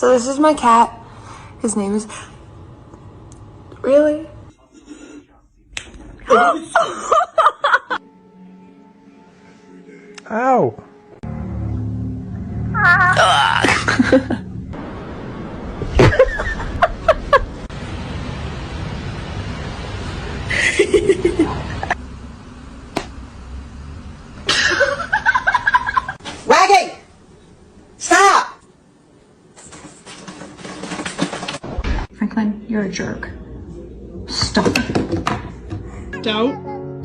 So this is my cat. His name is... Really? Ow. Waggy! Stop! Franklin, you're a jerk. Stop it. Don't.